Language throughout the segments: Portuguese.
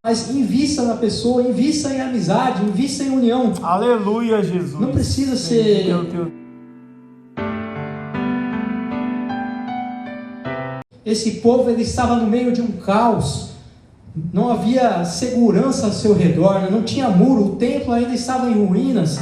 Mas invista na pessoa, invista em amizade, invista em união. Aleluia, Jesus. Não precisa ser... Esse povo, ele estava no meio de um caos. Não havia segurança ao seu redor, né? Não tinha muro, o templo ainda estava em ruínas.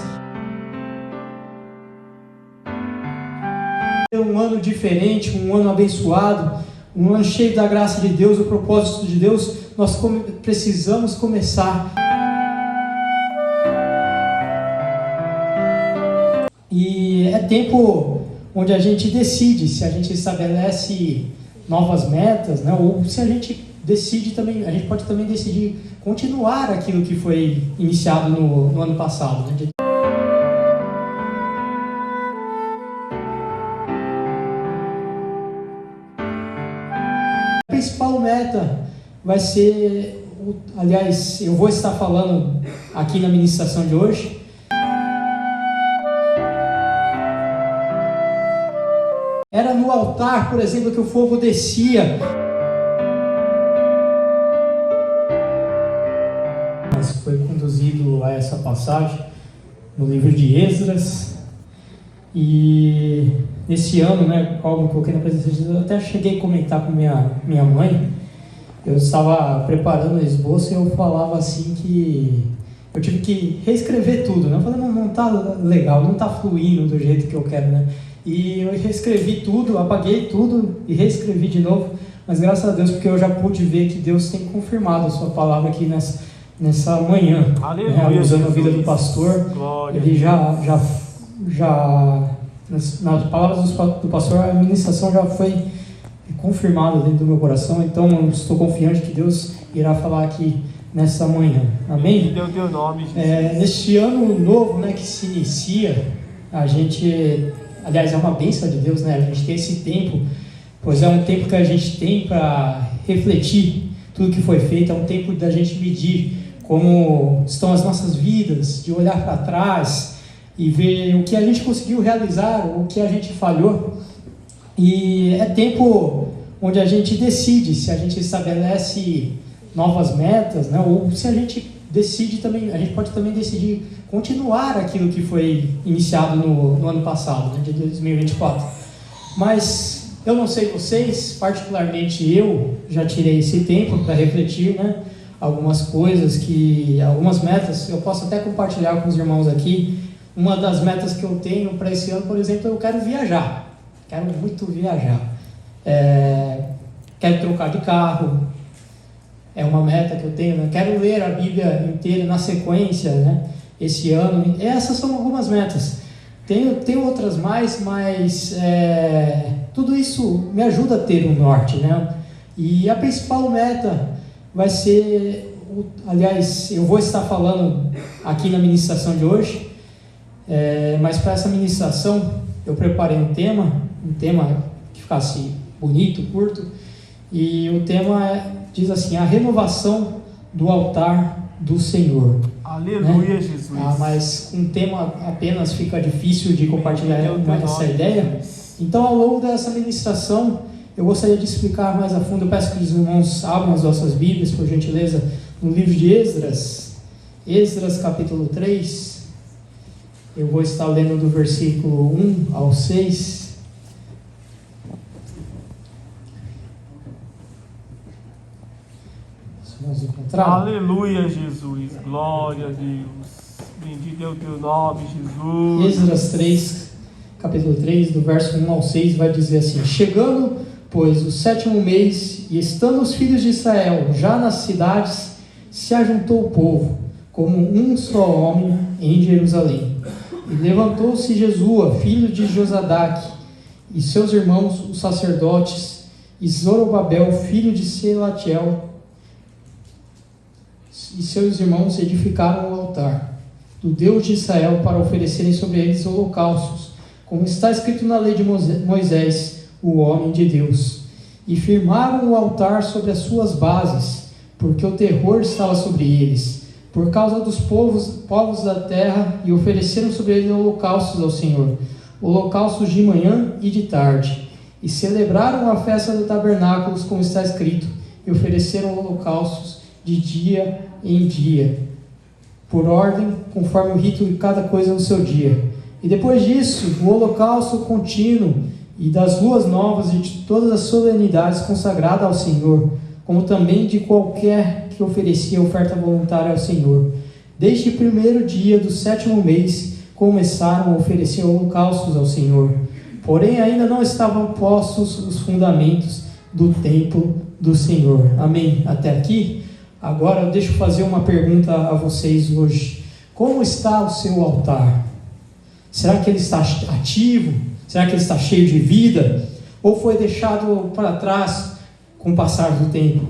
Um ano diferente, um ano abençoado, um ano cheio da graça de Deus, o propósito de Deus. Nós precisamos começar. E é tempo onde a gente decide se a gente estabelece novas metas, né? Ou se a gente decide também, a gente pode também decidir continuar aquilo que foi iniciado no ano passado, né? A principal meta vai ser, aliás, eu vou estar falando aqui na ministração de hoje, era no altar, por exemplo, que o fogo descia. Mas foi conduzido a essa passagem no livro de Esdras. E nesse ano, né, qual eu coloquei na presença de Deus, eu até cheguei a comentar com minha mãe. Eu estava preparando o esboço e eu falava assim que eu tive que reescrever tudo, né? Eu falei, não tá legal, não tá fluindo do jeito que eu quero, né? E eu reescrevi tudo, apaguei tudo e reescrevi de novo. Mas graças a Deus, porque eu já pude ver que Deus tem confirmado a sua palavra aqui nessa manhã. Aleluia, usando a vida do pastor. Glória. Ele já nas palavras do pastor, a ministração já foi confirmada dentro do meu coração. Então eu estou confiante que Deus irá falar aqui nessa manhã. Amém? Deu teu nome, Jesus. Neste ano novo, né, que se inicia, a gente... Aliás, é uma bênção de Deus, né? A gente tem esse tempo, pois é um tempo que a gente tem para refletir tudo que foi feito, é um tempo da gente medir como estão as nossas vidas, de olhar para trás e ver o que a gente conseguiu realizar, o que a gente falhou. E é tempo onde a gente decide se a gente estabelece novas metas, né? Ou se a gente decide também, a gente pode também decidir continuar aquilo que foi iniciado no ano passado, né, de 2024. Mas eu não sei vocês, particularmente eu já tirei esse tempo para refletir, né, algumas metas, eu posso até compartilhar com os irmãos aqui. Uma das metas que eu tenho para esse ano, por exemplo, eu quero viajar, quero muito viajar, quero trocar de carro. É uma meta que eu tenho, né? Quero ler a Bíblia inteira na sequência, né, esse ano. Essas são algumas metas. Tenho outras mais, mas tudo isso me ajuda a ter um norte, né? E a principal meta vai ser, aliás, eu vou estar falando aqui na ministração de hoje, mas para essa ministração eu preparei um tema que ficasse bonito, curto, e o tema diz assim: a renovação do altar do Senhor. Aleluia, né? Jesus. Mas um tema apenas fica difícil de compartilhar essa ideia. Então, ao longo dessa ministração, eu gostaria de explicar mais a fundo. Eu peço que os irmãos abram as nossas Bíblias, por gentileza, no livro de Esdras capítulo 3. Eu vou estar lendo do versículo 1 ao 6. Aleluia, Jesus. Glória a Deus. Bendito é o teu nome, Jesus. Esdras 3, capítulo 3, do verso 1 ao 6, vai dizer assim: chegando, pois, o 7º mês, e estando os filhos de Israel já nas cidades, se ajuntou o povo, como um só homem, em Jerusalém. E levantou-se Jesua, filho de Josadaque, e seus irmãos, os sacerdotes, e Zorobabel, filho de Selatiel, e seus irmãos edificaram o altar do Deus de Israel para oferecerem sobre eles holocaustos, como está escrito na lei de Moisés, o homem de Deus. E firmaram o altar sobre as suas bases, porque o terror estava sobre eles, por causa dos povos da terra, e ofereceram sobre ele holocaustos ao Senhor, holocaustos de manhã e de tarde. E celebraram a festa dos tabernáculos, como está escrito, e ofereceram holocaustos de dia em dia, por ordem, conforme o rito de cada coisa no seu dia. E depois disso, o holocausto contínuo e das luas novas e de todas as solenidades consagradas ao Senhor, como também de qualquer que oferecia oferta voluntária ao Senhor. Desde o primeiro dia do 7º mês, começaram a oferecer holocaustos ao Senhor. Porém, ainda não estavam postos os fundamentos do templo do Senhor. Amém? Até aqui? Agora eu deixo fazer uma pergunta a vocês hoje. Como está o seu altar? Será que ele está ativo? Será que ele está cheio de vida? Ou foi deixado para trás com o passar do tempo?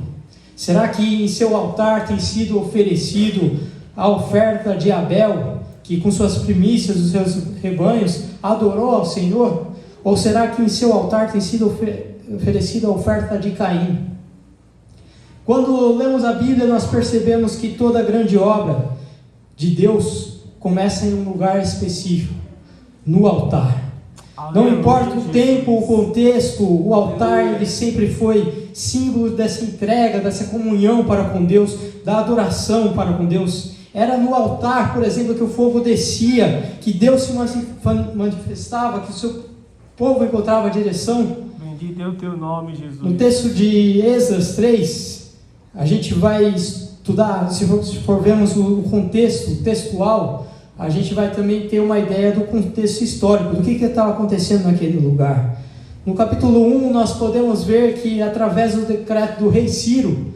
Será que em seu altar tem sido oferecido a oferta de Abel, que com suas primícias dos seus rebanhos adorou ao Senhor? Ou será que em seu altar tem sido oferecida a oferta de Caim? Quando lemos a Bíblia, nós percebemos que toda grande obra de Deus começa em um lugar específico, no altar. Não importa o tempo, o contexto, o altar ele sempre foi símbolo dessa entrega, dessa comunhão para com Deus, da adoração para com Deus. Era no altar, por exemplo, que o fogo descia, que Deus se manifestava, que o seu povo encontrava a direção. Bendito é o teu nome, Jesus. No texto de Esdras 3, a gente vai estudar, se for vermos o contexto textual, a gente vai também ter uma ideia do contexto histórico, do que estava acontecendo naquele lugar. No capítulo 1, nós podemos ver que, através do decreto do rei Ciro,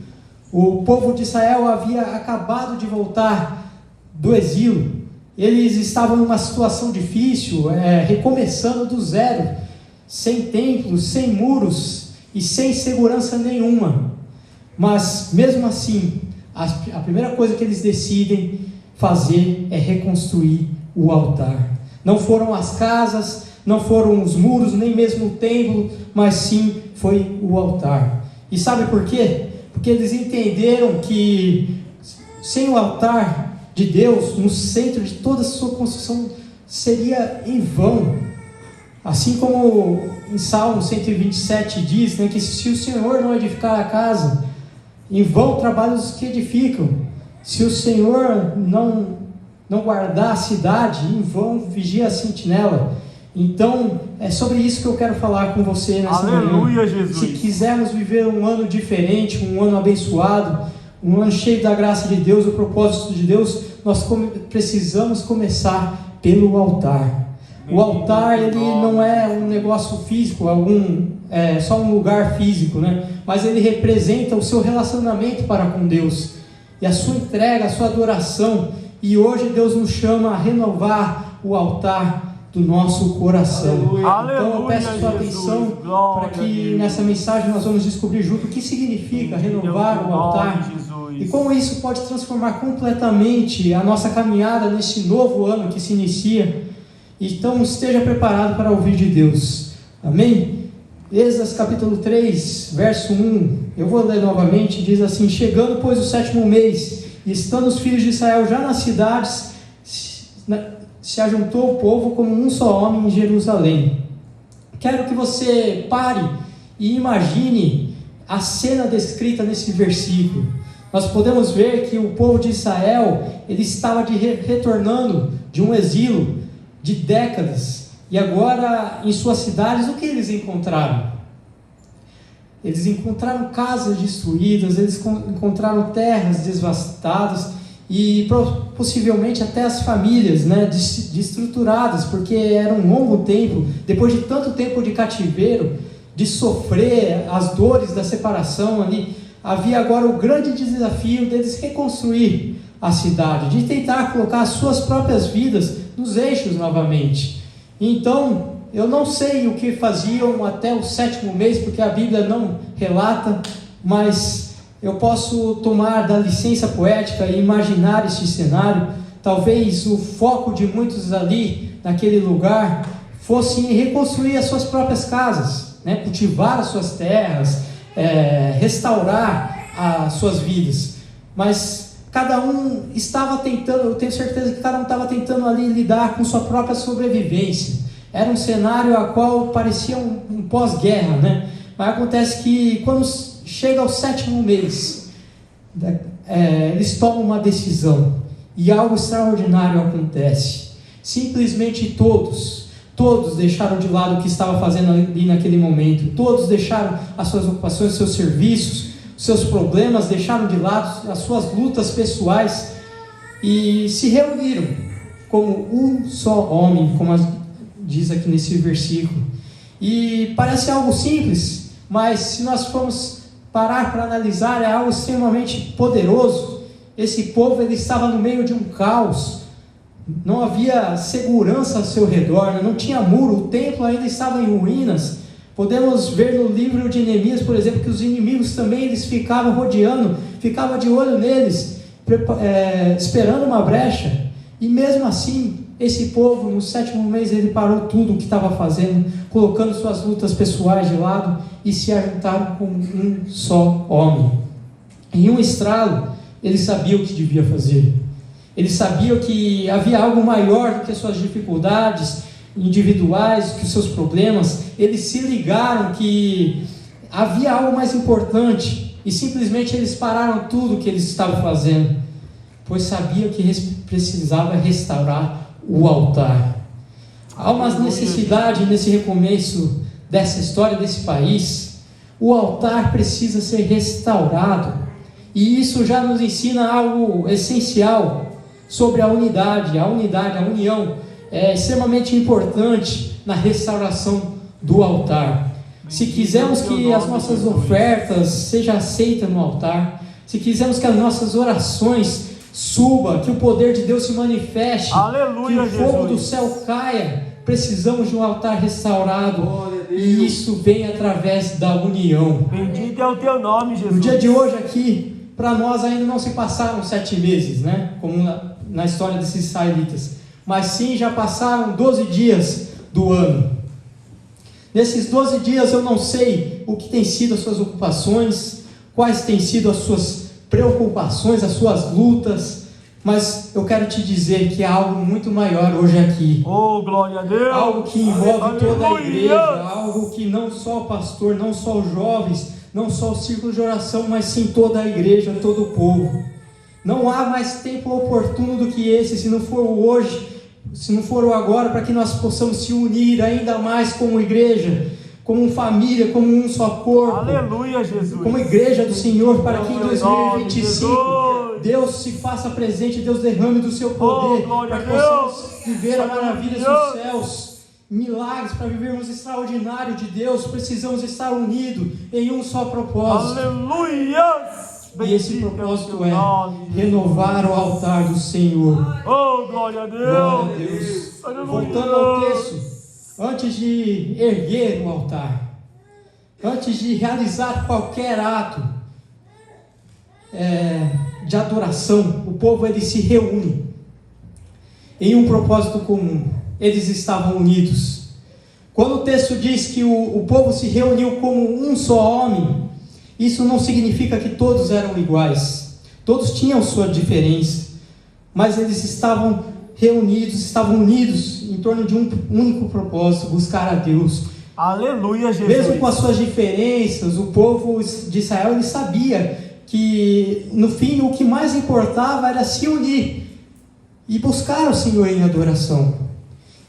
o povo de Israel havia acabado de voltar do exílio. Eles estavam numa situação difícil, recomeçando do zero, sem templos, sem muros e sem segurança nenhuma. Mas, mesmo assim, a primeira coisa que eles decidem fazer é reconstruir o altar. Não foram as casas, não foram os muros, nem mesmo o templo, mas sim foi o altar. E sabe por quê? Porque eles entenderam que sem o altar de Deus no centro de toda a sua construção seria em vão. Assim como em Salmo 127 diz, né, que se o Senhor não edificar a casa, em vão trabalham os que edificam. Se o Senhor não guardar a cidade, em vão vigia a sentinela. Então, é sobre isso que eu quero falar com você nessa Aleluia, manhã. Jesus. Se quisermos viver um ano diferente, um ano abençoado, um ano cheio da graça de Deus, o propósito de Deus, nós precisamos começar pelo altar. O altar, ele não é um negócio físico, só um lugar físico, né? Mas ele representa o seu relacionamento para com Deus. E a sua entrega, a sua adoração. E hoje Deus nos chama a renovar o altar do nosso coração. Aleluia. Então eu peço a sua atenção para que nessa mensagem nós vamos descobrir junto o que significa renovar o altar e como isso pode transformar completamente a nossa caminhada nesse novo ano que se inicia. Então esteja preparado para ouvir de Deus. Amém? Esdras capítulo 3, verso 1, eu vou ler novamente, diz assim: chegando pois o 7º mês, e estando os filhos de Israel já nas cidades, se ajuntou o povo como um só homem em Jerusalém. Quero que você pare e imagine a cena descrita nesse versículo. Nós podemos ver que o povo de Israel, ele estava retornando de um exílio de décadas, e agora em suas cidades, o que eles encontraram? Eles encontraram casas destruídas, eles encontraram terras devastadas e possivelmente até as famílias, né, destruturadas, porque era um longo tempo, depois de tanto tempo de cativeiro, de sofrer as dores da separação ali, havia agora o grande desafio deles reconstruir a cidade, de tentar colocar as suas próprias vidas nos eixos novamente. Então, eu não sei o que faziam até o 7º mês, porque a Bíblia não relata, mas eu posso tomar da licença poética e imaginar este cenário. Talvez o foco de muitos ali, naquele lugar, fosse em reconstruir as suas próprias casas, né? Cultivar as suas terras, restaurar as suas vidas. Mas cada um estava tentando, eu tenho certeza que cada um estava tentando ali lidar com sua própria sobrevivência. Era um cenário a qual parecia um pós-guerra, né? Mas acontece que quando chega ao 7º mês, eles tomam uma decisão e algo extraordinário acontece. Simplesmente todos deixaram de lado o que estava fazendo ali naquele momento, todos deixaram as suas ocupações, seus serviços, seus problemas, deixaram de lado as suas lutas pessoais e se reuniram como um só homem, como diz aqui nesse versículo. E parece algo simples, mas se nós formos parar para analisar, é algo extremamente poderoso. Esse povo, ele estava no meio de um caos, não havia segurança ao seu redor, não tinha muro, o templo ainda estava em ruínas. Podemos ver no livro de Neemias, por exemplo, que os inimigos também eles ficavam rodeando, ficavam de olho neles, esperando uma brecha. E mesmo assim, esse povo, no 7º mês, ele parou tudo o que estava fazendo, colocando suas lutas pessoais de lado e se ajuntaram como um só homem. Em um estralo, eles sabiam o que devia fazer. Eles sabiam que havia algo maior do que as suas dificuldades individuais, que os seus problemas. Eles se ligaram que havia algo mais importante e simplesmente eles pararam tudo o que eles estavam fazendo, pois sabiam que precisava restaurar o altar. Há uma necessidade nesse recomeço dessa história, desse país. O altar precisa ser restaurado, e isso já nos ensina algo essencial sobre a unidade, a união é extremamente importante na restauração do altar. Se quisermos que as nossas ofertas sejam aceitas no altar, se quisermos que as nossas orações suba, que o poder de Deus se manifeste, aleluia, que o fogo Jesus. do céu caia, precisamos de um altar restaurado, e isso vem através da união. Bendito é o teu nome, Jesus. No dia de hoje aqui, para nós ainda não se passaram 7 meses, né? Como na história desses israelitas, mas sim já passaram 12 dias do ano. Nesses 12 dias eu não sei o que tem sido as suas ocupações, quais têm sido as suas preocupações, as suas lutas, mas eu quero te dizer que há algo muito maior hoje aqui. Oh, glória a Deus! Algo que envolve aleluia, toda a igreja, algo que não só o pastor, não só os jovens, não só o círculo de oração, mas sim toda a igreja, todo o povo. Não há mais tempo oportuno do que esse, se não for o hoje, se não for o agora, para que nós possamos se unir ainda mais como igreja, como família, como um só corpo. Aleluia, Jesus. Como igreja do Senhor, para que em 2025 Deus se faça presente, Deus derrame do seu poder, para que possamos viver a maravilha dos céus, milagres, para vivermos extraordinário de Deus. Precisamos estar unidos em um só propósito. Aleluia! E esse propósito é renovar o altar do Senhor. Oh, glória a Deus! Glória a Deus. Voltando ao texto, antes de erguer o altar, antes de realizar qualquer ato de adoração, o povo ele se reúne em um propósito comum. Eles estavam unidos. Quando o texto diz que o povo se reuniu como um só homem, isso não significa que todos eram iguais. Todos tinham sua diferença, mas eles estavam reunidos, estavam unidos em torno de um único propósito: buscar a Deus. Aleluia, Jesus. Mesmo com as suas diferenças, o povo de Israel ele sabia que no fim o que mais importava era se unir e buscar o Senhor em adoração.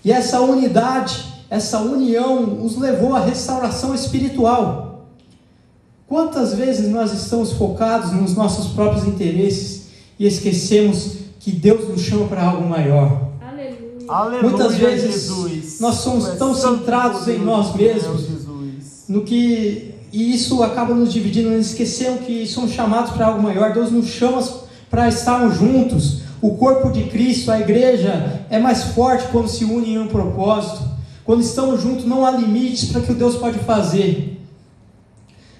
E essa unidade, essa união os levou à restauração espiritual. Quantas vezes nós estamos focados nos nossos próprios interesses e esquecemos que Deus nos chama para algo maior? Aleluia, muitas vezes Jesus. Nós somos tão centrados em nós mesmos, e isso acaba nos dividindo. Nós esquecemos que somos chamados para algo maior. Deus nos chama para estarmos juntos. O corpo de Cristo, a igreja, é mais forte quando se une em um propósito. Quando estamos juntos, não há limites para o que Deus pode fazer.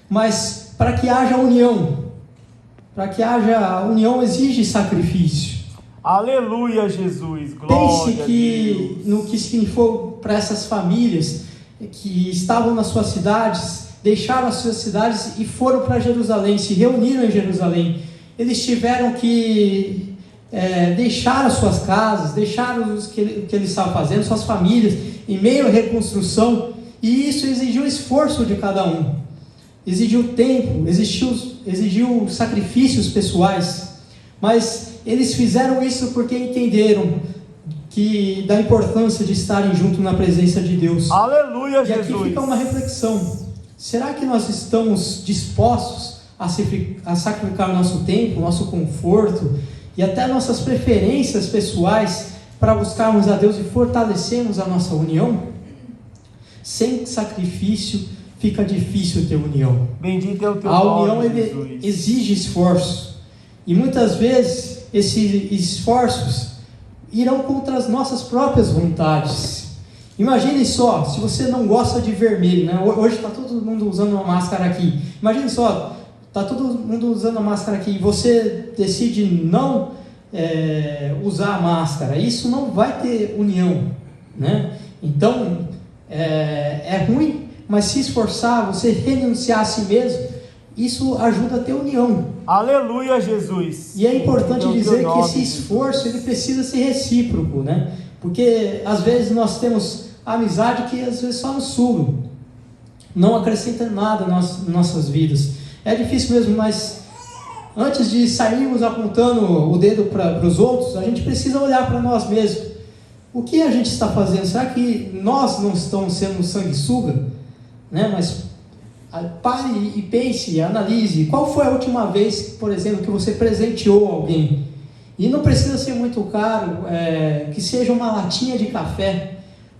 Mas para que haja união, exige sacrifício. Aleluia, Jesus. Glória Pense que no que significou para essas famílias que estavam nas suas cidades, deixaram as suas cidades e foram para Jerusalém, se reuniram em Jerusalém. Eles tiveram que deixar as suas casas, deixar o que eles estavam fazendo, suas famílias, em meio à reconstrução, e isso exigiu esforço de cada um. exigiu tempo, exigiu sacrifícios pessoais, mas eles fizeram isso porque entenderam da importância de estarem juntos na presença de Deus. Aleluia, Jesus! E aqui fica uma reflexão: será que nós estamos dispostos a sacrificar o nosso tempo, nosso conforto e até nossas preferências pessoais para buscarmos a Deus e fortalecermos a nossa união? Sem sacrifício fica difícil ter união. Bendito é o teu nome. A união Jesus. Exige esforço, e muitas vezes esses esforços irão contra as nossas próprias vontades. Imagine só, se você não gosta de vermelho, né? Hoje está todo mundo usando uma máscara aqui. Imagine só, está todo mundo usando a máscara aqui e você decide não usar a máscara. Isso não vai ter união, né? Então, é ruim, mas se esforçar, você renunciar a si mesmo, isso ajuda a ter união. Aleluia, Jesus! E é importante dizer que esse esforço ele precisa ser recíproco, né? Porque às vezes nós temos amizade que às vezes só nos suga, não acrescenta nada nas nossas vidas. É difícil mesmo, mas antes de sairmos apontando o dedo para os outros, a gente precisa olhar para nós mesmos. O que a gente está fazendo? Será que nós não estamos sendo sanguessuga? Né? Mas pare e pense, analise. Qual foi a última vez, por exemplo, que você presenteou alguém? E não precisa ser muito caro, que seja uma latinha de café,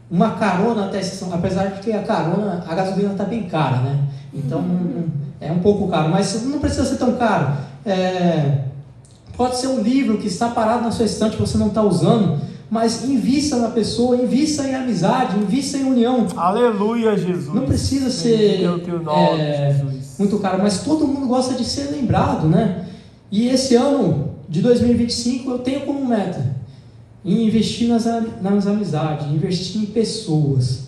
uma carona até a estação, apesar de que a gasolina está bem cara, né? Então é um pouco caro, mas não precisa ser tão caro. Pode ser um livro que está parado na sua estante que você não está usando, mas invista na pessoa, invista em amizade, invista em união. Aleluia, Jesus! Não precisa ser muito caro, mas todo mundo gosta de ser lembrado, né? E esse ano de 2025 eu tenho como meta investir nas amizades, investir em pessoas,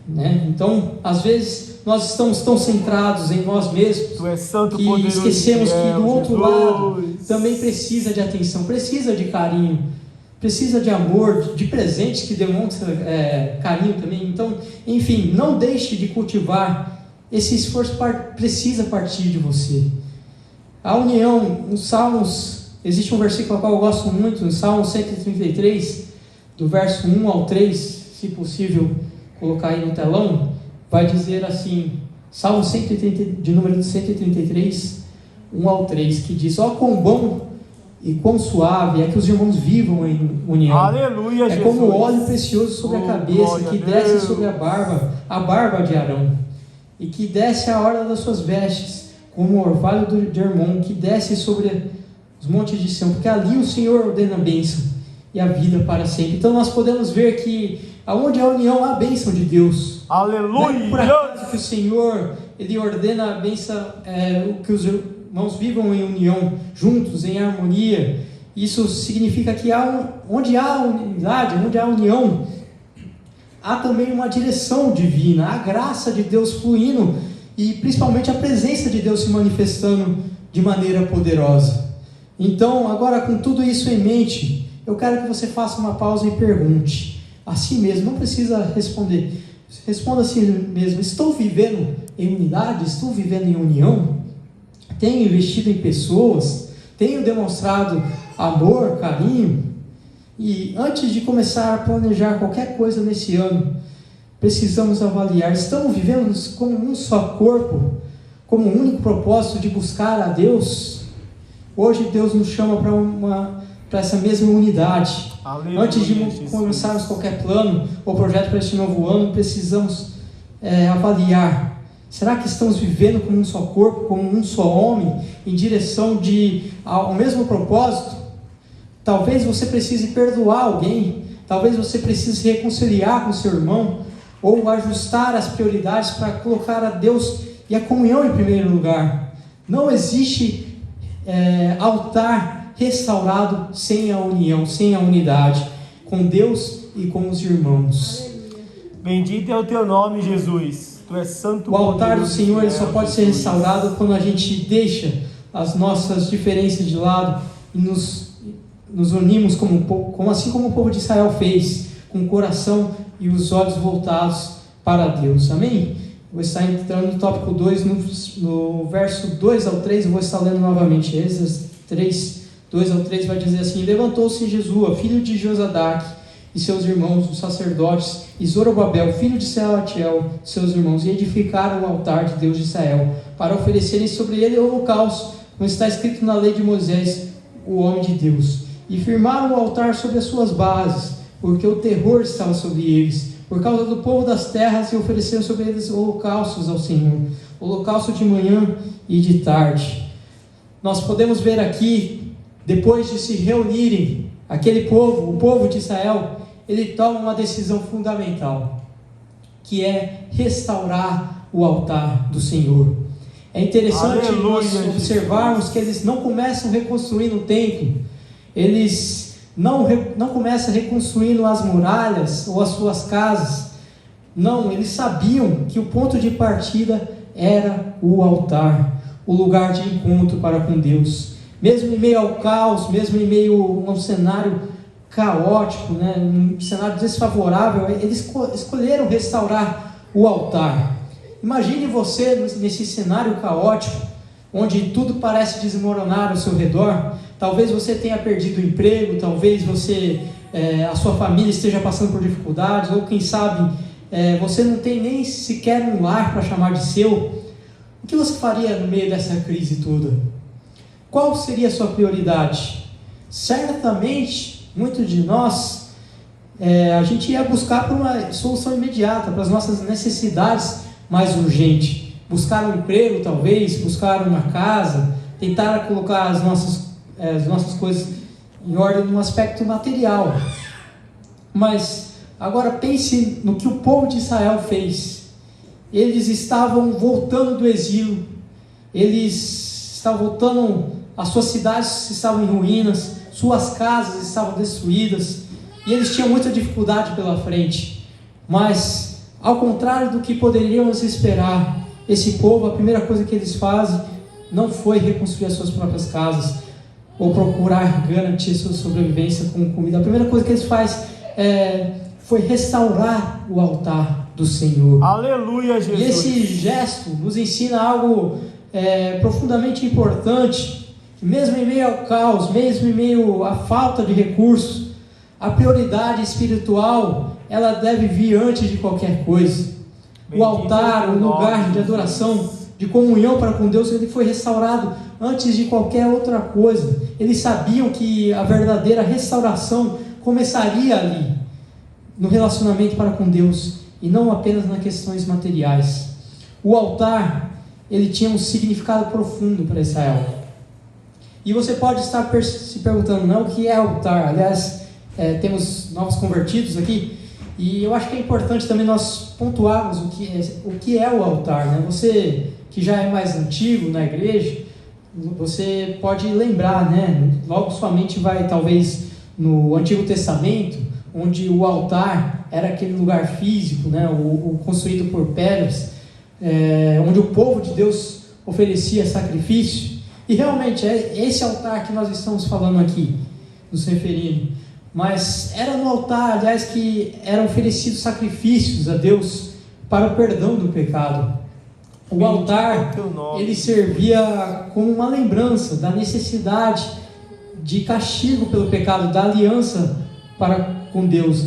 né? Então, às vezes nós estamos tão centrados em nós mesmos Tu és santo, que poderoso, esquecemos que do outro Jesus. lado também precisa de atenção, precisa de carinho, precisa de amor, de presentes que demonstram carinho também. Então, enfim, não deixe de cultivar. Esse esforço precisa partir de você. A união, nos Salmos, existe um versículo ao qual eu gosto muito, no Salmo 133, do verso 1 ao 3, se possível colocar aí no telão, vai dizer assim, Salmo 130, de número 133, 1 ao 3, que diz: ó quão bom e quão suave é que os irmãos vivam em união. Aleluia, Jesus. Como óleo precioso sobre a cabeça, que desce sobre a barba de Arão, e que desce a orla das suas vestes, como o orvalho de Hermon, que desce sobre os montes de Sião, porque ali o Senhor ordena a bênção e a vida para sempre. Então nós podemos ver que aonde há união há a bênção de Deus. Aleluia! Não é por acaso que o Senhor ele ordena a bênção, que os irmãos vivam em união, juntos, em harmonia. Isso significa que onde há unidade, onde há união, há também uma direção divina, a graça de Deus fluindo e principalmente a presença de Deus se manifestando de maneira poderosa. Então, agora com tudo isso em mente, eu quero que você faça uma pausa e pergunte a si mesmo, não precisa responder, responda a si mesmo: estou vivendo em unidade? Estou vivendo em união? Tenho investido em pessoas? Tenho demonstrado amor, carinho? E antes de começar a planejar qualquer coisa nesse ano, precisamos avaliar: estamos vivendo como um só corpo, como um único propósito de buscar a Deus? Hoje Deus nos chama para essa mesma unidade. Aleluia, antes de começarmos qualquer plano ou projeto para este novo ano, precisamos avaliar: será que estamos vivendo como um só corpo, como um só homem, em direção ao mesmo propósito? Talvez você precise perdoar alguém, talvez você precise se reconciliar com seu irmão, ou ajustar as prioridades para colocar a Deus e a comunhão em primeiro lugar. Não existe altar restaurado sem a união, sem a unidade com Deus e com os irmãos. Bendito é o teu nome, Jesus. Tu és santo. O altar do Senhor ele só pode ser restaurado quando a gente deixa as nossas diferenças de lado e nos unimos assim como o povo de Israel fez, com o coração e os olhos voltados para Deus. Amém? Vou estar entrando no tópico 2, no verso 2 ao 3, eu vou estar lendo novamente. Esdras 3, 2 ao 3 vai dizer assim: levantou-se Jesua, filho de Josadaque, e seus irmãos, os sacerdotes, e Zorobabel, filho de Sealtiel, seus irmãos, e edificaram o altar de Deus de Israel, para oferecerem sobre ele o holocausto, como está escrito na lei de Moisés, o homem de Deus. E firmaram o altar sobre as suas bases, porque o terror estava sobre eles, por causa do povo das terras, e ofereceram sobre eles holocaustos ao Senhor, holocausto de manhã e de tarde. Nós podemos ver aqui, depois de se reunirem, aquele povo, o povo de Israel, ele toma uma decisão fundamental, que é restaurar o altar do Senhor. É interessante nós observarmos que eles não começam reconstruindo o templo, eles não começam reconstruindo as muralhas ou as suas casas. Não, eles sabiam que o ponto de partida era o altar, o lugar de encontro para com Deus. Mesmo em meio ao caos, mesmo em meio a um cenário caótico, um cenário desfavorável, eles escolheram restaurar o altar. Imagine você nesse cenário caótico, onde tudo parece desmoronar ao seu redor. Talvez você tenha perdido o emprego, talvez a sua família esteja passando por dificuldades, ou quem sabe você não tem nem sequer um lar para chamar de seu. O que você faria no meio dessa crise toda? Qual seria a sua prioridade? Certamente, muitos de nós, a gente ia buscar por uma solução imediata, para as nossas necessidades mais urgentes. Buscar um emprego, talvez, buscar uma casa, tentar colocar as nossas coisas em ordem no aspecto material. Mas agora pense no que o povo de Israel fez. Eles estavam voltando do exílio, eles estavam voltando, as suas cidades estavam em ruínas, suas casas estavam destruídas, e eles tinham muita dificuldade pela frente. Mas, ao contrário do que poderíamos esperar, esse povo, a primeira coisa que eles fazem não foi reconstruir as suas próprias casas, ou procurar garantir sua sobrevivência com comida. A primeira coisa que eles fazem foi restaurar o altar do Senhor. Aleluia, Jesus! E esse gesto nos ensina algo profundamente importante, que mesmo em meio ao caos, mesmo em meio à falta de recursos, a prioridade espiritual, ela deve vir antes de qualquer coisa. O altar, o lugar de adoração, de comunhão para com Deus, ele foi restaurado antes de qualquer outra coisa. Eles sabiam que a verdadeira restauração começaria ali, no relacionamento para com Deus, e não apenas nas questões materiais. O altar, ele tinha um significado profundo para Israel. E você pode estar se perguntando, o que é altar? Aliás, temos novos convertidos aqui, e eu acho que é importante também nós pontuarmos o que é o altar, Você que já é mais antigo na igreja, você pode lembrar, logo sua mente vai talvez no Antigo Testamento, onde o altar era aquele lugar físico, o construído por pedras, onde o povo de Deus oferecia sacrifício. E realmente é esse altar que nós estamos falando aqui, nos referindo. Mas era no altar, aliás, que eram oferecidos sacrifícios a Deus para o perdão do pecado. O altar, ele servia como uma lembrança da necessidade de castigo pelo pecado, da aliança para com Deus.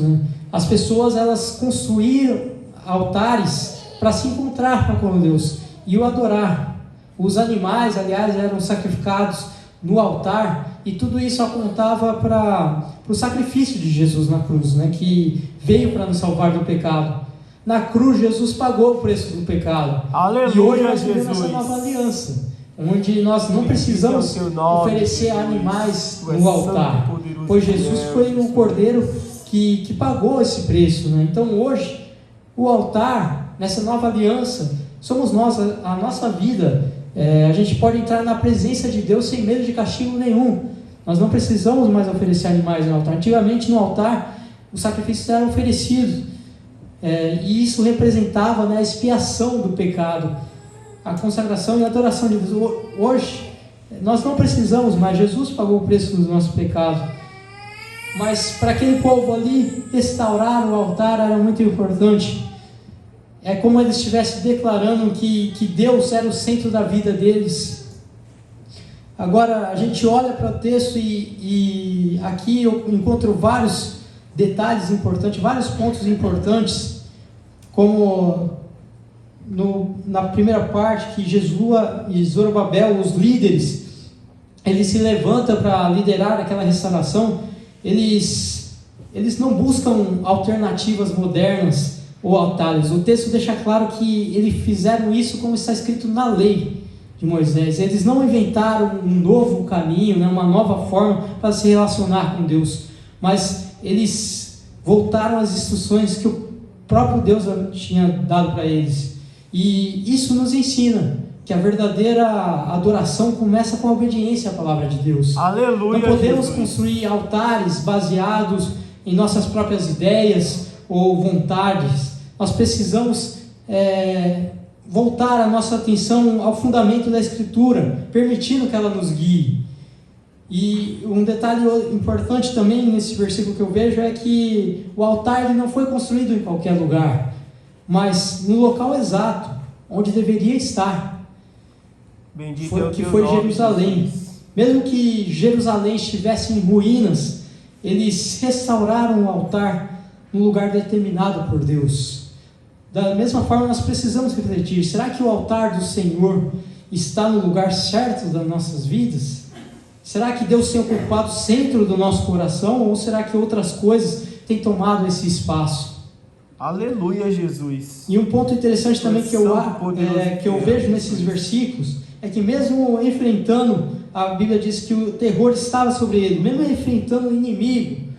As pessoas, elas construíam altares para se encontrar com Deus e o adorar. Os animais, aliás, eram sacrificados no altar, e tudo isso apontava para o sacrifício de Jesus na cruz, que veio para nos salvar do pecado. Na cruz, Jesus pagou o preço do pecado. Aleluia, e hoje nós Jesus. vivemos essa nova aliança, onde nós não precisamos oferecer animais no altar, pois Jesus foi o Cordeiro que pagou esse preço. Então hoje, o altar, nessa nova aliança, somos nós, a nossa vida. A gente pode entrar na presença de Deus sem medo de castigo nenhum. Nós não precisamos mais oferecer animais no altar. Antigamente, no altar, os sacrifícios eram oferecidos, e isso representava a expiação do pecado, a consagração e a adoração de Deus. Hoje, nós não precisamos mais. Jesus pagou o preço do nosso pecado. Mas para aquele povo ali, restaurar o altar era muito importante. é como eles estivessem declarando que Deus era o centro da vida deles. Agora, a gente olha para o texto e aqui eu encontro vários detalhes importantes, vários pontos importantes, como na primeira parte, que Jesua e Zorobabel, os líderes, eles se levantam para liderar aquela restauração. Eles não buscam alternativas modernas ou altares. O texto deixa claro que eles fizeram isso como está escrito na lei de Moisés. Eles não inventaram um novo caminho, né, uma nova forma para se relacionar com Deus, mas eles voltaram às instruções que o próprio Deus tinha dado para eles. E isso nos ensina que a verdadeira adoração começa com a obediência à palavra de Deus. Aleluia, não podemos Jesus. construir altares baseados em nossas próprias ideias ou vontades. Nós precisamos voltar a nossa atenção ao fundamento da Escritura, permitindo que ela nos guie. E um detalhe importante também nesse versículo que eu vejo é que o altar ele não foi construído em qualquer lugar, mas no local exato, onde deveria estar, que foi Jerusalém. Mesmo que Jerusalém estivesse em ruínas, eles restauraram o altar no lugar determinado por Deus. Da mesma forma, nós precisamos refletir: será que o altar do Senhor está no lugar certo das nossas vidas? Será que Deus tem ocupado o centro do nosso coração, ou será que outras coisas têm tomado esse espaço? Aleluia, Jesus. E um ponto interessante também que eu vejo nesses versículos é que, mesmo enfrentando, a Bíblia diz que o terror estava sobre ele, mesmo enfrentando o inimigo,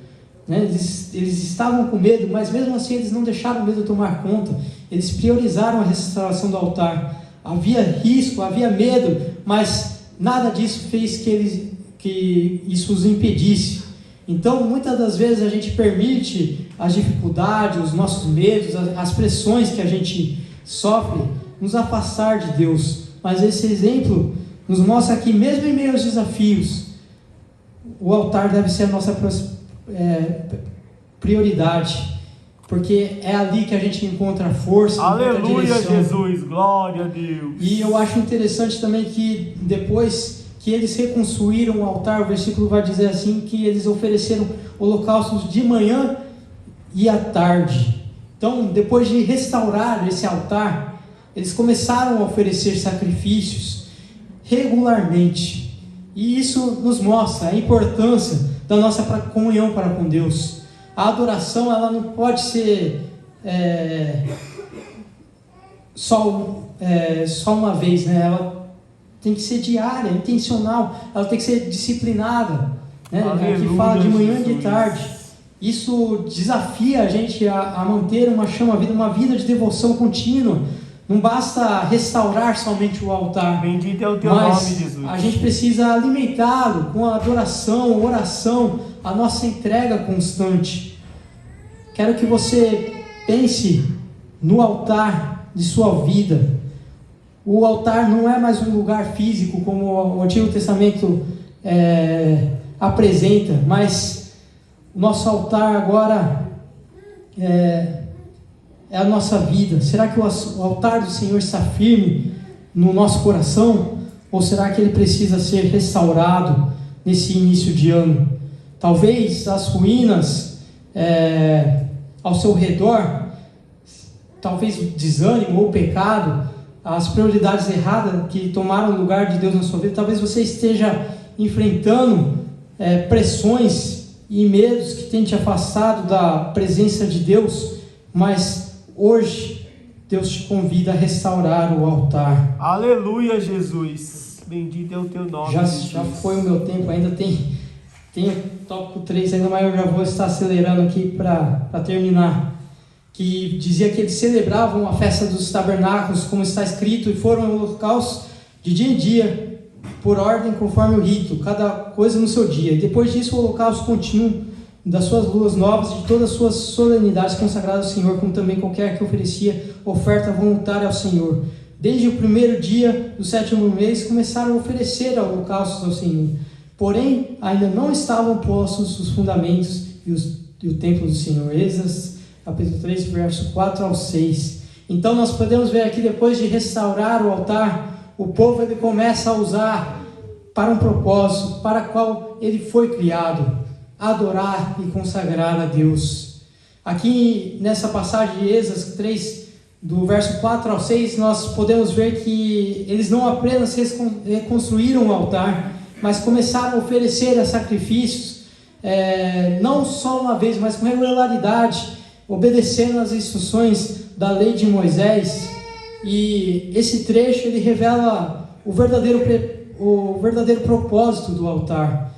né, eles estavam com medo, mas mesmo assim eles não deixaram o medo tomar conta. Eles priorizaram a restauração do altar. Havia risco, havia medo, mas nada disso fez que isso os impedisse. Então, muitas das vezes a gente permite as dificuldades, os nossos medos, as pressões que a gente sofre, nos afastar de Deus. Mas esse exemplo nos mostra que, mesmo em meio aos desafios, o altar deve ser a nossa prioridade, porque é ali que a gente encontra força, aleluia, encontra direção. Jesus, glória a Deus. E eu acho interessante também que depois que eles reconstruíram o altar, o versículo vai dizer assim, que eles ofereceram holocaustos de manhã e à tarde. Então, depois de restaurar esse altar, eles começaram a oferecer sacrifícios regularmente. E isso nos mostra a importância da nossa comunhão para com Deus. A adoração, ela não pode ser só uma vez, né? Ela tem que ser diária, intencional, ela tem que ser disciplinada, né? Aqui fala de manhã e de tarde. Isso desafia a gente a manter uma chama-vida, uma vida de devoção contínua. Não basta restaurar somente o altar. Bendito é o teu nome, Jesus. A gente precisa alimentá-lo com a adoração, oração, a nossa entrega constante. Quero que você pense no altar de sua vida. O altar não é mais um lugar físico, como o Antigo Testamento apresenta, mas o nosso altar agora é a nossa vida. Será que o altar do Senhor está firme no nosso coração? Ou será que ele precisa ser restaurado nesse início de ano? Talvez as ruínas ao seu redor, talvez o desânimo ou o pecado, as prioridades erradas que tomaram o lugar de Deus na sua vida, talvez você esteja enfrentando pressões e medos que têm te afastado da presença de Deus, mas hoje Deus te convida a restaurar o altar. Aleluia, Jesus. Bendito é o teu nome. Já foi o meu tempo, ainda tem tópico 3 ainda, mas eu já vou estar acelerando aqui para terminar. Que dizia que eles celebravam a festa dos tabernáculos, como está escrito, e foram holocaustos de dia em dia, por ordem, conforme o rito, cada coisa no seu dia. E depois disso, o holocausto contínuo das suas luas novas e de todas as suas solenidades consagradas ao Senhor, como também qualquer que oferecia oferta voluntária ao Senhor. Desde o primeiro dia do 7º mês, começaram a oferecer holocaustos ao Senhor. Porém, ainda não estavam postos os fundamentos e o templo do Senhor. Êxodo capítulo 3, verso 4 ao 6. Então nós podemos ver aqui, depois de restaurar o altar, o povo ele começa a usar para um propósito, para qual ele foi criado, adorar e consagrar a Deus. Aqui nessa passagem de Êxodo 3, do verso 4 ao 6, nós podemos ver que eles não apenas reconstruíram o altar, mas começaram a oferecer sacrifícios, não só uma vez, mas com regularidade, obedecendo às instruções da lei de Moisés. E esse trecho ele revela o verdadeiro propósito do altar,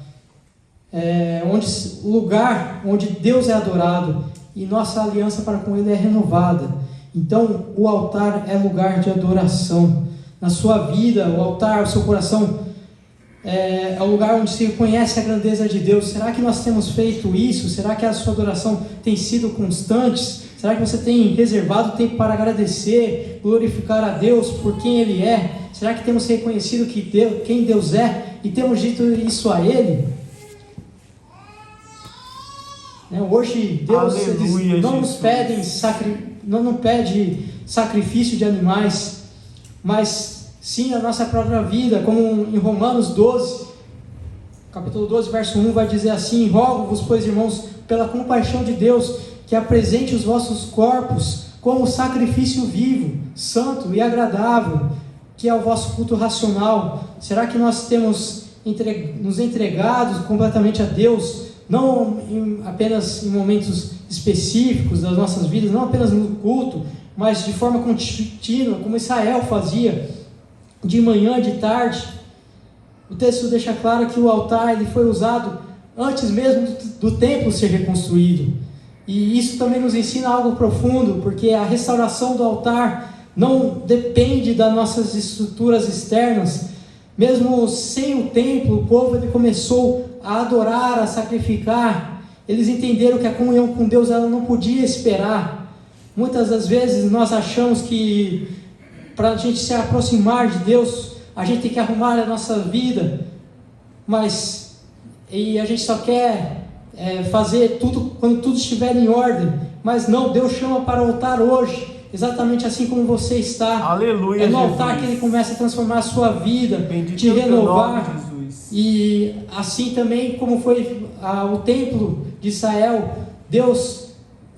o lugar onde Deus é adorado e nossa aliança para com Ele é renovada. Então o altar é lugar de adoração. Na sua vida, o altar, o seu coração é o lugar onde se reconhece a grandeza de Deus. Será que nós temos feito isso? Será que a sua adoração tem sido constante? Será que você tem reservado tempo para agradecer, glorificar a Deus por quem Ele é? Será que temos reconhecido quem Deus é e temos dito isso a Ele? Hoje Deus não nos pede sacrifício de animais, mas sim a nossa própria vida, como em Romanos 12, capítulo 12, verso 1, vai dizer assim: rogo-vos, pois, irmãos, pela compaixão de Deus, que apresente os vossos corpos como sacrifício vivo, santo e agradável, que é o vosso culto racional. Será que nós temos nos entregado completamente a Deus, não apenas em momentos específicos das nossas vidas, não apenas no culto, mas de forma contínua, como Israel fazia, de manhã, de tarde? O texto deixa claro que o altar ele foi usado antes mesmo do templo ser reconstruído. E isso também nos ensina algo profundo, porque a restauração do altar não depende das nossas estruturas externas. Mesmo sem o templo, o povo ele começou a adorar, a sacrificar. Eles entenderam que a comunhão com Deus ela não podia esperar. Muitas das vezes nós achamos que para a gente se aproximar de Deus, a gente tem que arrumar a nossa vida, e a gente só quer fazer tudo quando tudo estiver em ordem. Mas não, Deus chama para o altar hoje, exatamente assim como você está. Aleluia, no altar Jesus. que Ele começa a transformar a sua vida, Bendito te renovar. nome, Jesus. E assim também como foi o templo de Israel, Deus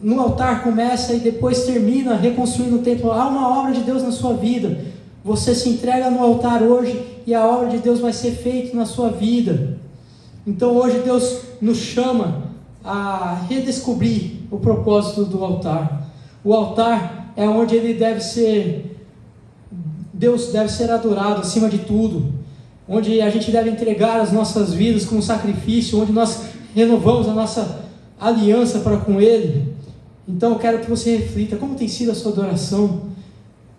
no altar começa e depois termina reconstruindo o templo. Há uma obra de Deus na sua vida. Você se entrega no altar hoje e a obra de Deus vai ser feita na sua vida. Então hoje Deus nos chama a redescobrir o propósito do altar. O altar é onde Deus deve ser adorado acima de tudo, onde a gente deve entregar as nossas vidas como sacrifício, onde nós renovamos a nossa aliança para com Ele. Então eu quero que você reflita, como tem sido a sua adoração?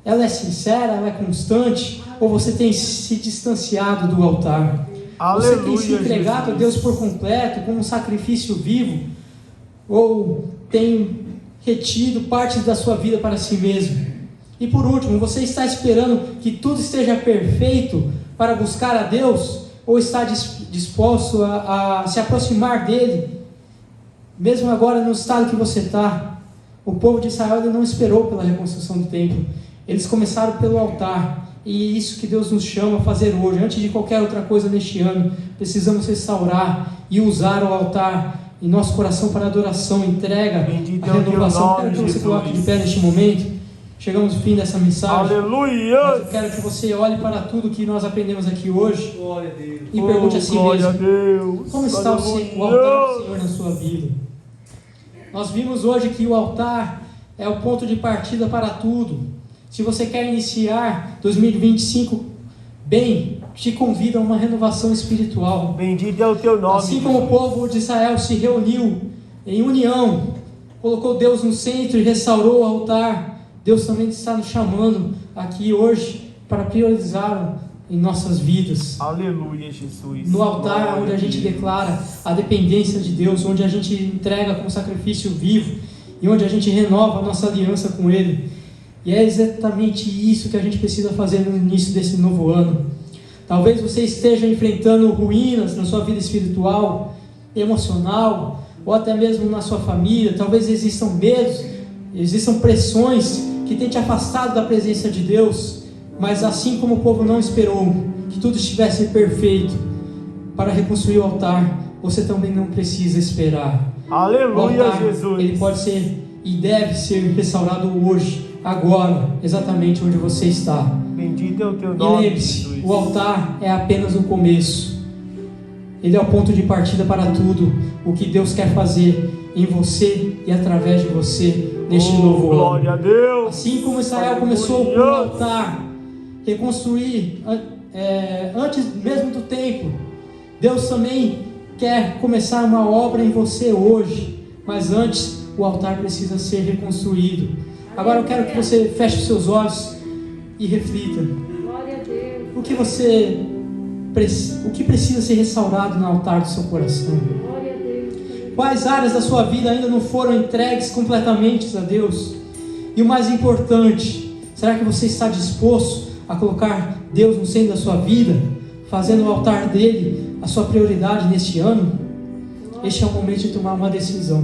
Ela é sincera, ela é constante, ou você tem se distanciado do altar? Aleluia, você tem se entregado Jesus. a Deus por completo, como um sacrifício vivo, ou tem retido parte da sua vida para si mesmo? E por último, você está esperando que tudo esteja perfeito para buscar a Deus, ou está disposto a se aproximar dEle, mesmo agora no estado que você está? O povo de Israel ele não esperou pela reconstrução do templo, eles começaram pelo altar. E isso que Deus nos chama a fazer hoje. Antes de qualquer outra coisa neste ano, precisamos restaurar e usar o altar em nosso coração para adoração, entrega, Bendito a renovação. é o teu nome, Quero que você Jesus. coloque de pé neste momento. Chegamos ao fim dessa mensagem. Aleluia! Mas eu quero que você olhe para tudo que nós aprendemos aqui hoje Glória a Deus. e pergunte a si glória mesmo: a Deus. como está o altar do Senhor na sua vida? Nós vimos hoje que o altar é o ponto de partida para tudo. Se você quer iniciar 2025 bem, te convido a uma renovação espiritual. Bendito é o teu nome. Assim como o povo de Israel se reuniu em união, colocou Deus no centro e restaurou o altar, Deus também está nos chamando aqui hoje para priorizar em nossas vidas. Aleluia, Jesus. No altar, Glória onde a gente declara a dependência de Deus, onde a gente entrega como sacrifício vivo e onde a gente renova a nossa aliança com Ele. E é exatamente isso que a gente precisa fazer no início desse novo ano. Talvez você esteja enfrentando ruínas na sua vida espiritual, emocional, ou até mesmo na sua família. Talvez existam medos, existam pressões que tem te afastado da presença de Deus, mas assim como o povo não esperou que tudo estivesse perfeito para reconstruir o altar, você também não precisa esperar. Aleluia, O altar, Jesus. ele pode ser e deve ser restaurado hoje, agora, exatamente onde você está. Bendito é o teu E nome, lembre-se, Jesus. o altar é apenas o começo. Ele é o ponto de partida para tudo o que Deus quer fazer em você e através de você neste novo glória ano. a Deus. Assim como Israel começou com o altar, reconstruir antes mesmo do templo, Deus também quer começar uma obra em você hoje, mas antes o altar precisa ser reconstruído. Agora eu quero que você feche os seus olhos e reflita. Glória a Deus. O que precisa ser restaurado no altar do seu coração? Glória a Deus. Quais áreas da sua vida ainda não foram entregues completamente a Deus? E o mais importante, será que você está disposto a colocar Deus no centro da sua vida, fazendo o altar dele a sua prioridade neste ano? Este é o momento de tomar uma decisão.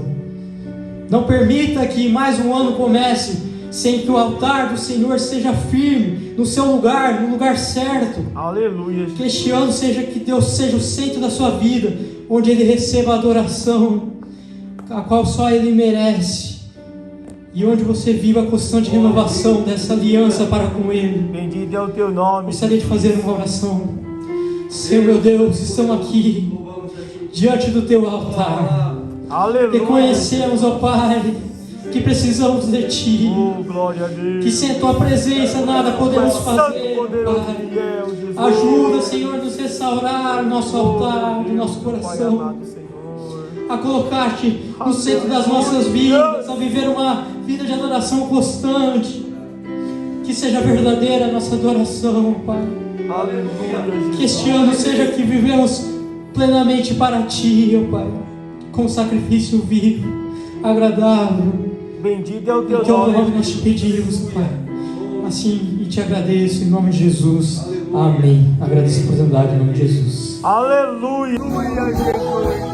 Não permita que mais um ano comece sem que o altar do Senhor seja firme no seu lugar, no lugar certo. Aleluia. Que este ano que Deus seja o centro da sua vida, onde Ele receba a adoração, a qual só Ele merece, e onde você viva a constante renovação dessa aliança para com Ele. Bendito é o teu nome. Gostaria de fazer uma oração. Senhor meu Deus, estamos aqui diante do teu altar. Aleluia. Reconhecemos, ó Pai, que precisamos de Ti, Glória a Deus. que sem a Tua presença nada podemos Santo, fazer, poderoso Pai. fiel, Jesus. Ajuda, Senhor, a nos restaurar o nosso altar, o nosso Pai coração, amado, Senhor. a colocar-Te no centro das nossas vidas, a viver uma vida de adoração constante, que seja verdadeira a nossa adoração, Pai. Aleluia, Jesus. Que este ano seja que vivemos plenamente para Ti, ó Pai, com sacrifício vivo, agradável. Bendito é o teu Em Teu nome nome. nós te pedimos, Pai. Assim, e te agradeço em nome de Jesus. Amém. Agradeço a oportunidade em nome de Jesus. Aleluia, Jesus.